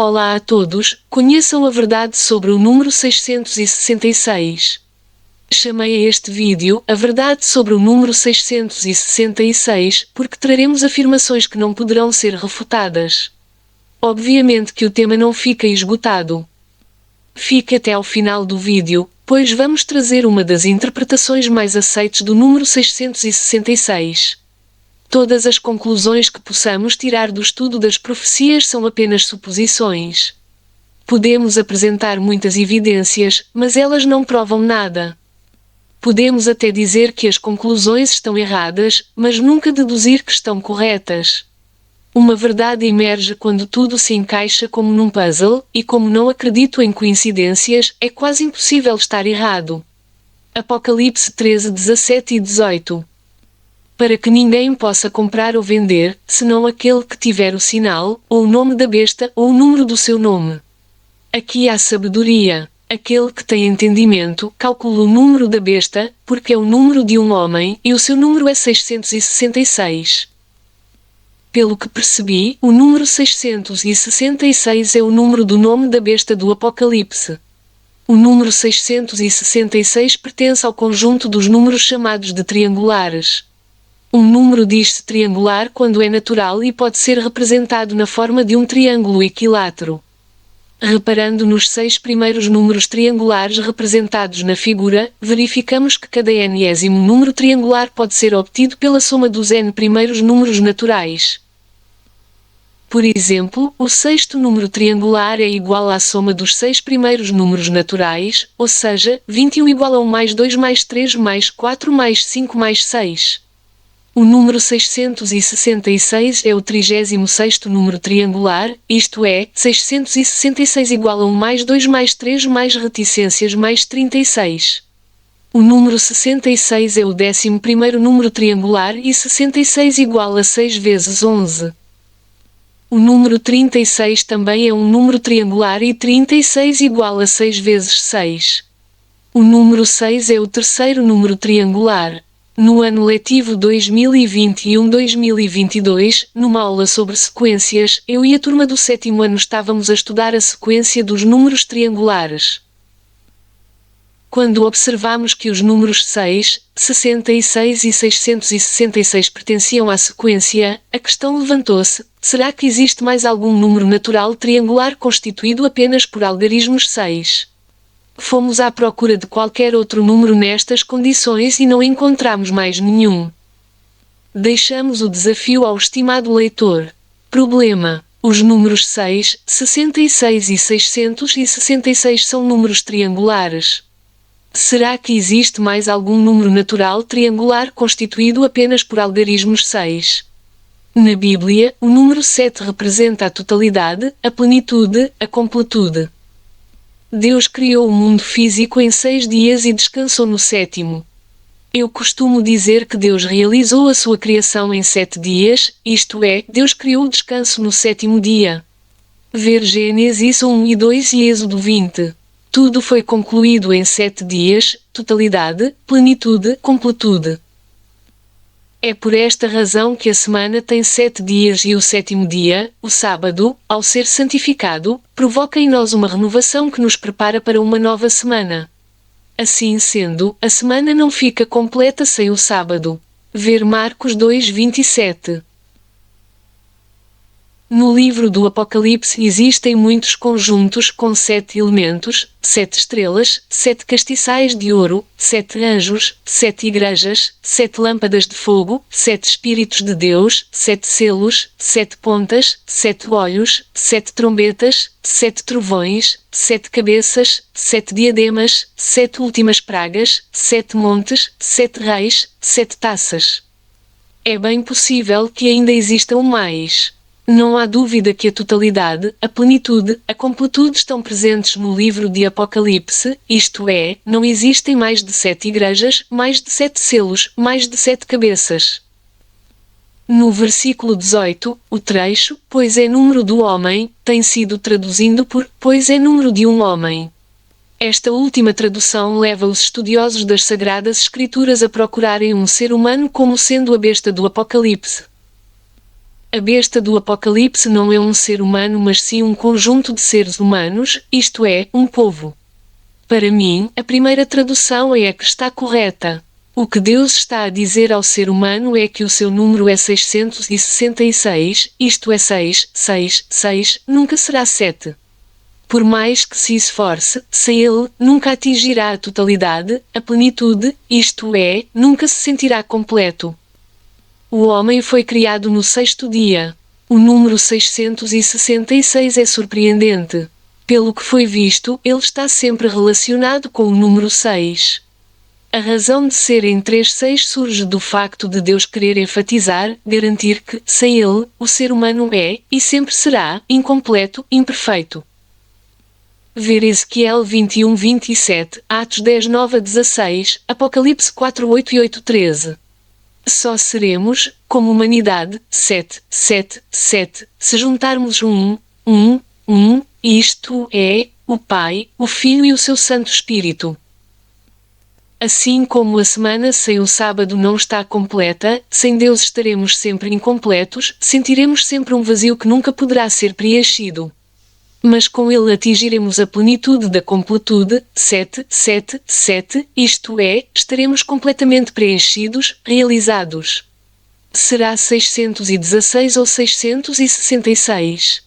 Olá a todos, conheçam a verdade sobre o número 666. Chamei a este vídeo A Verdade sobre o número 666 porque traremos afirmações que não poderão ser refutadas. Obviamente que o tema não fica esgotado. Fique até ao final do vídeo, pois vamos trazer uma das interpretações mais aceites do número 666. Todas as conclusões que possamos tirar do estudo das profecias são apenas suposições. Podemos apresentar muitas evidências, mas elas não provam nada. Podemos até dizer que as conclusões estão erradas, mas nunca deduzir que estão corretas. Uma verdade emerge quando tudo se encaixa como num puzzle, e como não acredito em coincidências, é quase impossível estar errado. Apocalipse 13, 17 e 18. Para que ninguém possa comprar ou vender, senão aquele que tiver o sinal, ou o nome da besta, ou o número do seu nome. Aqui há sabedoria. Aquele que tem entendimento, calcula o número da besta, porque é o número de um homem, e o seu número é 666. Pelo que percebi, o número 666 é o número do nome da besta do Apocalipse. O número 666 pertence ao conjunto dos números chamados de triangulares. Um número diz-se triangular quando é natural e pode ser representado na forma de um triângulo equilátero. Reparando nos 6 primeiros números triangulares representados na figura, verificamos que cada n-ésimo número triangular pode ser obtido pela soma dos n primeiros números naturais. Por exemplo, o sexto número triangular é igual à soma dos 6 primeiros números naturais, ou seja, 21 igual a 1 mais 2 mais 3 mais 4 mais 5 mais 6. O número 666 é o 36º número triangular, isto é, 666 igual a 1 mais 2 mais 3 mais reticências mais 36. O número 66 é o 11º número triangular e 66 igual a 6 vezes 11. O número 36 também é um número triangular e 36 igual a 6 vezes 6. O número 6 é o terceiro número triangular. No ano letivo 2021-2022, numa aula sobre sequências, eu e a turma do 7º ano estávamos a estudar a sequência dos números triangulares. Quando observamos que os números 6, 66 e 666 pertenciam à sequência, a questão levantou-se: será que existe mais algum número natural triangular constituído apenas por algarismos 6? Fomos à procura de qualquer outro número nestas condições e não encontramos mais nenhum. Deixamos o desafio ao estimado leitor. Problema: os números 6, 66 e 666 são números triangulares. Será que existe mais algum número natural triangular constituído apenas por algarismos 6? Na Bíblia, o número 7 representa a totalidade, a plenitude, a completude. Deus criou o mundo físico em 6 dias e descansou no 7º. Eu costumo dizer que Deus realizou a sua criação em 7 dias, isto é, Deus criou o descanso no 7º dia. Ver Gênesis 1 e 2 e Êxodo 20. Tudo foi concluído em 7 dias, totalidade, plenitude, completude. É por esta razão que a semana tem 7 dias e o 7º dia, o sábado, ao ser santificado, provoca em nós uma renovação que nos prepara para uma nova semana. Assim sendo, a semana não fica completa sem o sábado. Ver Marcos 2:27. No livro do Apocalipse existem muitos conjuntos com 7 elementos, 7 estrelas, 7 castiçais de ouro, 7 anjos, 7 igrejas, 7 lâmpadas de fogo, 7 espíritos de Deus, 7 selos, 7 pontas, 7 olhos, 7 trombetas, 7 trovões, 7 cabeças, 7 diademas, 7 últimas pragas, 7 montes, 7 reis, 7 taças. É bem possível que ainda existam mais. Não há dúvida que a totalidade, a plenitude, a completude estão presentes no livro de Apocalipse, isto é, não existem mais de 7 igrejas, mais de 7 selos, mais de 7 cabeças. No versículo 18, o trecho, pois é número do homem, tem sido traduzido por, pois é número de um homem. Esta última tradução leva os estudiosos das Sagradas Escrituras a procurarem um ser humano como sendo a besta do Apocalipse. A besta do Apocalipse não é um ser humano, mas sim um conjunto de seres humanos, isto é, um povo. Para mim, a primeira tradução é a que está correta. O que Deus está a dizer ao ser humano é que o seu número é 666, isto é 6, nunca será 7. Por mais que se esforce, sem ele, nunca atingirá a totalidade, a plenitude, isto é, nunca se sentirá completo. O homem foi criado no sexto dia. O número 666 é surpreendente. Pelo que foi visto, ele está sempre relacionado com o número 6. A razão de ser em 36 surge do facto de Deus querer enfatizar, garantir que, sem ele, o ser humano é, e sempre será, incompleto, imperfeito. Ver Ezequiel 21:27, Atos 10:9-16, Apocalipse 4:8 e 8:13. Só seremos, como humanidade, 7, se juntarmos isto é, o Pai, o Filho e o seu Santo Espírito. Assim como a semana sem o sábado não está completa, sem Deus estaremos sempre incompletos, sentiremos sempre um vazio que nunca poderá ser preenchido. Mas com ele atingiremos a plenitude da completude, 7, isto é, estaremos completamente preenchidos, realizados. Será 616 ou 666?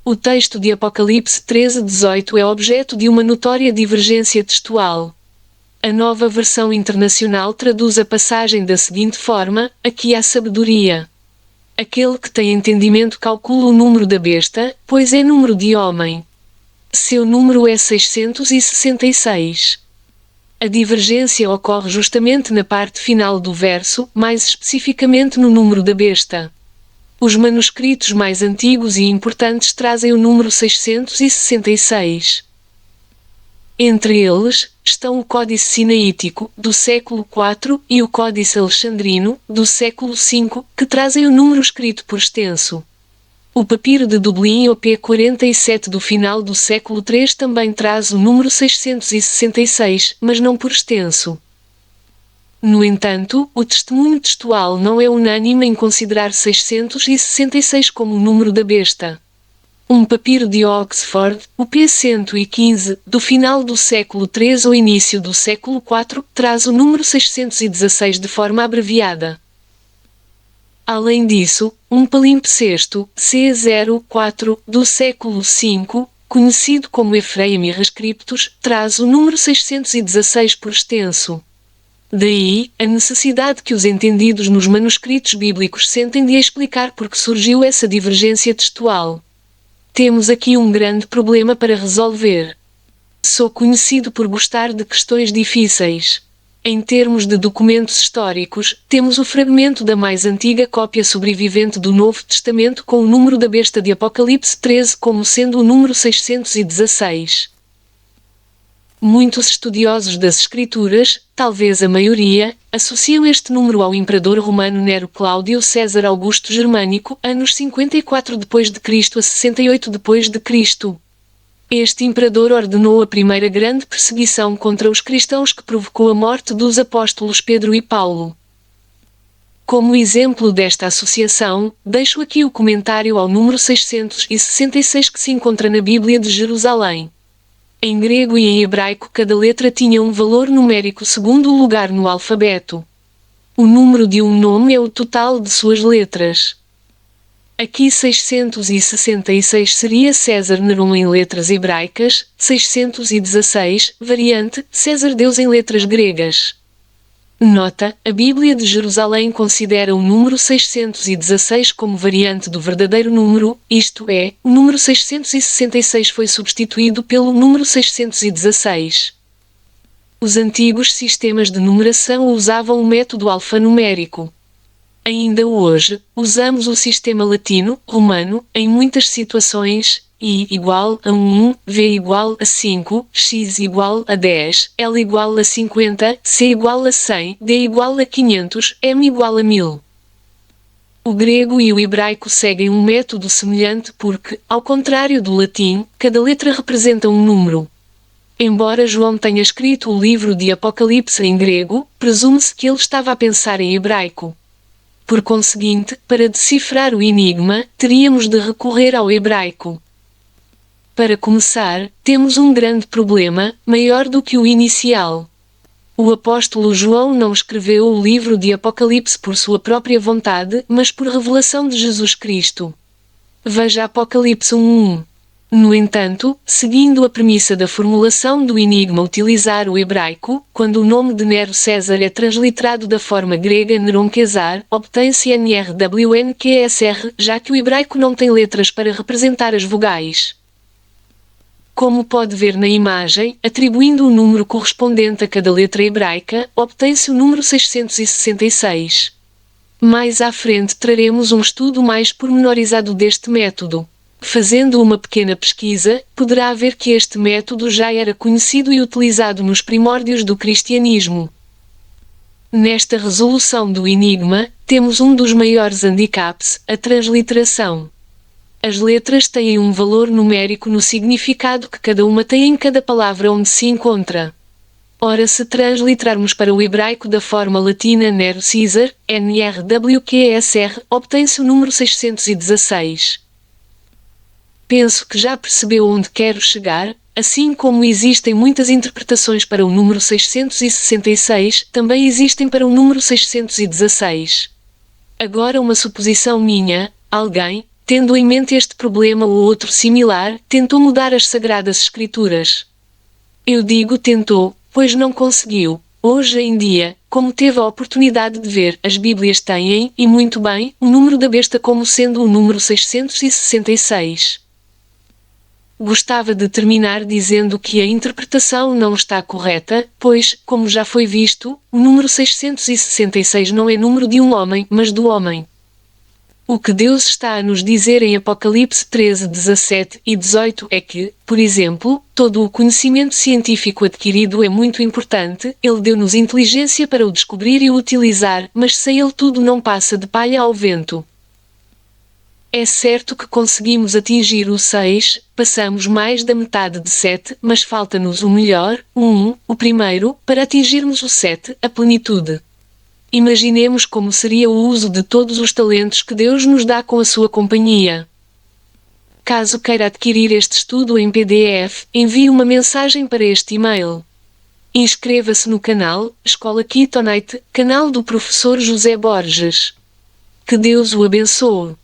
O texto de Apocalipse 13:18 é objeto de uma notória divergência textual. A Nova Versão Internacional traduz a passagem da seguinte forma: aqui há sabedoria. Aquele que tem entendimento calcula o número da besta, pois é número de homem. Seu número é 666. A divergência ocorre justamente na parte final do verso, mais especificamente no número da besta. Os manuscritos mais antigos e importantes trazem o número 666. Entre eles, estão o Códice Sinaítico, do século IV, e o Códice Alexandrino, do século V, que trazem o número escrito por extenso. O Papiro de Dublin OP 47 do final do século III também traz o número 666, mas não por extenso. No entanto, o testemunho textual não é unânime em considerar 666 como o número da besta. Um papiro de Oxford, o P115, do final do século III ou início do século IV, traz o número 616 de forma abreviada. Além disso, um palimpsesto, C04, do século V, conhecido como Ephraim Rescriptus, traz o número 616 por extenso. Daí, a necessidade que os entendidos nos manuscritos bíblicos sentem de explicar por que surgiu essa divergência textual. Temos aqui um grande problema para resolver. Sou conhecido por gostar de questões difíceis. Em termos de documentos históricos, temos o fragmento da mais antiga cópia sobrevivente do Novo Testamento com o número da besta de Apocalipse 13 como sendo o número 616. Muitos estudiosos das Escrituras, talvez a maioria, associam este número ao imperador romano Nero Cláudio César Augusto Germânico, anos 54 d.C. a 68 d.C. Este imperador ordenou a primeira grande perseguição contra os cristãos que provocou a morte dos apóstolos Pedro e Paulo. Como exemplo desta associação, deixo aqui o comentário ao número 666 que se encontra na Bíblia de Jerusalém. Em grego e em hebraico cada letra tinha um valor numérico segundo o lugar no alfabeto. O número de um nome é o total de suas letras. Aqui 666 seria César Neron em letras hebraicas, 616, variante, César Deus em letras gregas. Nota: a Bíblia de Jerusalém considera o número 616 como variante do verdadeiro número, isto é, o número 666 foi substituído pelo número 616. Os antigos sistemas de numeração usavam o método alfanumérico. Ainda hoje, usamos o sistema latino-romano, em muitas situações, I igual a 1, V igual a 5, X igual a 10, L igual a 50, C igual a 100, D igual a 500, M igual a 1000. O grego e o hebraico seguem um método semelhante porque, ao contrário do latim, cada letra representa um número. Embora João tenha escrito o livro de Apocalipse em grego, presume-se que ele estava a pensar em hebraico. Por conseguinte, para decifrar o enigma, teríamos de recorrer ao hebraico. Para começar, temos um grande problema, maior do que o inicial. O apóstolo João não escreveu o livro de Apocalipse por sua própria vontade, mas por revelação de Jesus Cristo. Veja Apocalipse 1:1. No entanto, seguindo a premissa da formulação do enigma utilizar o hebraico, quando o nome de Nero César é transliterado da forma grega Neron Caesar, obtém-se NRWNQSR, já que o hebraico não tem letras para representar as vogais. Como pode ver na imagem, atribuindo o número correspondente a cada letra hebraica, obtém-se o número 666. Mais à frente traremos um estudo mais pormenorizado deste método. Fazendo uma pequena pesquisa, poderá ver que este método já era conhecido e utilizado nos primórdios do cristianismo. Nesta resolução do enigma, temos um dos maiores handicaps, a transliteração. As letras têm um valor numérico no significado que cada uma tem em cada palavra onde se encontra. Ora, se transliterarmos para o hebraico da forma latina Nero Caesar, NRWQSR, obtém-se o número 616. Penso que já percebeu onde quero chegar. Assim como existem muitas interpretações para o número 666, também existem para o número 616. Agora uma suposição minha: alguém, tendo em mente este problema ou outro similar, tentou mudar as Sagradas Escrituras. Eu digo tentou, pois não conseguiu. Hoje em dia, como teve a oportunidade de ver, as Bíblias têm, e muito bem, o número da besta como sendo o número 666. Gostava de terminar dizendo que a interpretação não está correta, pois, como já foi visto, o número 666 não é número de um homem, mas do homem. O que Deus está a nos dizer em Apocalipse 13, 17 e 18 é que, por exemplo, todo o conhecimento científico adquirido é muito importante, Ele deu-nos inteligência para o descobrir e o utilizar, mas sem ele tudo não passa de palha ao vento. É certo que conseguimos atingir o 6, passamos mais da metade de 7, mas falta-nos o melhor, o primeiro, para atingirmos o 7, a plenitude. Imaginemos como seria o uso de todos os talentos que Deus nos dá com a sua companhia. Caso queira adquirir este estudo em PDF, envie uma mensagem para este e-mail. Inscreva-se no canal Escola Kitonite, canal do professor José Borges. Que Deus o abençoe.